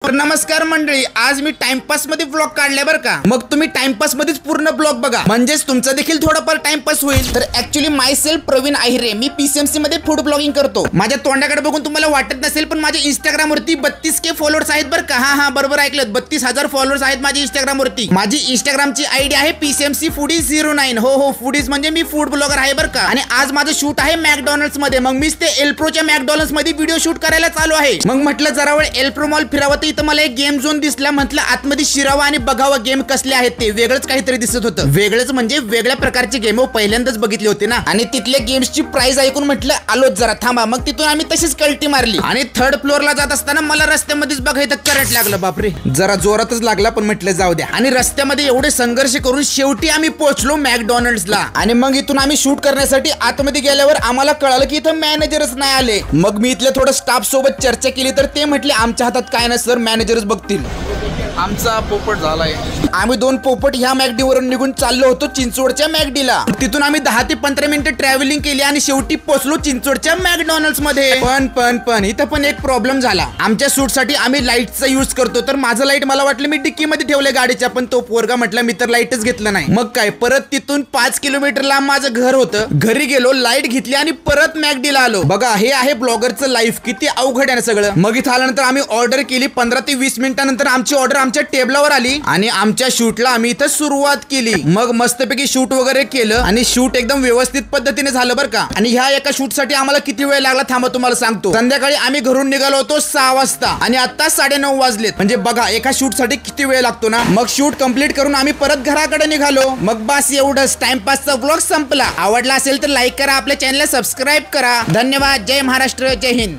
तर नमस्कार मंडळी, आज मी टाइमपास मध्ये ब्लॉग काढले बरं का. मग तुम्ही टाइमपास मध्येच पूर्ण ब्लॉग बघा, म्हणजेच तुमचा देखील थोडाफार टाइमपास होईल. तर ऍक्च्युली माय सेल्फ प्रवीण आहिरे, मी पीसीएमसी मध्ये फूड ब्लॉगिंग करतो. माझ्या तोंडाकडे बघून तुम्हाला वाटत नसेल, पण माझ्या इंस्टाग्राम वरती 32K फॉलोअर्स आहेत बरं का. हा बरोबर ऐकलं, 32,000 फॉलोअर्स आहेत माझ्या इंस्टाग्राम वरती. माझी इंस्टाग्रामची आयडी आहे PCMC Foodies 09. हो फूडीज म्हणजे मी फूड ब्लॉगर आहे बरं का. आणि आज माझं शूट आहे मॅकडॉनल्ड्स मध्ये. मग मीच ते एल्प्रोच्या मॅकडॉनल्ड्स मध्ये व्हिडिओ शूट करायला चालू आहे. मग म्हटलं जरा वेळ एल्प्रो मॉल फिरावं, इथं मला एक गेम झोन दिसला. म्हटलं आतमध्ये शिरावा आणि बघावं गेम कसले आहेत ते. वेगळंच काहीतरी दिसत होतं. वेगळंच म्हणजे वेगळ्या प्रकारचे गेम पहिल्यांदाच बघितले होते ना. आणि तिथल्या गेम्सची प्राइस ऐकून म्हटलं आलोच जरा थांबा. मग तिथून आम्ही तशीच कल्टी मारली आणि थर्ड फ्लोअरला जात असताना मला रस्त्यामध्येच बघायचं करंट लागलं. बापरे, जरा जोरातच लागला, पण म्हटलं जाऊ द्या. आणि रस्त्यामध्ये एवढे संघर्ष करून शेवटी आम्ही पोहोचलो मॅकडॉनल्ड्सला. आणि मग इथून आम्ही शूट करण्यासाठी आतमध्ये गेल्यावर आम्हाला कळालं की इथं मॅनेजरच नाही आले. मग मी इथल्या थोडं स्टाफ सोबत चर्चा केली, तर ते म्हटले आमच्या हातात काय नाही सर, मॅनेजरच बघतील. आमचा पोपट झालाय. आम्ही 2 पोपट ह्या मॅकडी वरून निघून चाललो होतो चिंचवडच्या मॅकडीला. तिथून आम्ही 10 ते 15 मिनिटं ट्रॅव्हलिंग केली आणि शेवटी पोहोचलो चिंचवडच्या मॅकडॉनल्ड्स मध्ये. पण इथं पण एक प्रॉब्लेम झाला. आमच्या शूट साठी आम्ही लाईटचा यूज करतो, तर माझं लाईट मला वाटलं मी डिक्की मध्ये ठेवलंय गाडीच्या, पण तो पोरगा म्हटला मी तर लाईटच घेतलं नाही. मग काय, परत तिथून 5 किलोमीटर लांब माझं घर होतं. घरी गेलो, लाईट घेतली आणि परत मॅकडीला आलो. बघा, हे आहे ब्लॉगरचं लाईफ. किती अवघड आहे सगळं. मग इथं आल्यानंतर आम्ही ऑर्डर केली. 15 ते 20 मिनिटांनंतर आमची ऑर्डर आमच्या टेबलावर आली आणि आमच्या शूटला आम्ही इथं सुरुवात केली. मग मस्तपैकी शूट वगैरे केलं आणि शूट एकदम व्यवस्थित पद्धतीने झालं बरं का. आणि ह्या एका शूट साठी आम्हाला किती वेळ लागला थांबा तुम्हाला सांगतो. संध्याकाळी आम्ही घरून निघालो होतो 6 वाजता आणि आता 9:30 वाजलेत. म्हणजे बघा एका शूट साठी किती वेळ लागतो ना. मग शूट कंप्लीट करून आम्ही परत घराकडे निघालो. मग बस एवढंच, टाइमपासचा ब्लॉग संपला. आवडला असेल तर लाईक करा, आपल्या चॅनलला सबस्क्राईब करा. धन्यवाद. जय महाराष्ट्र, जय हिंद.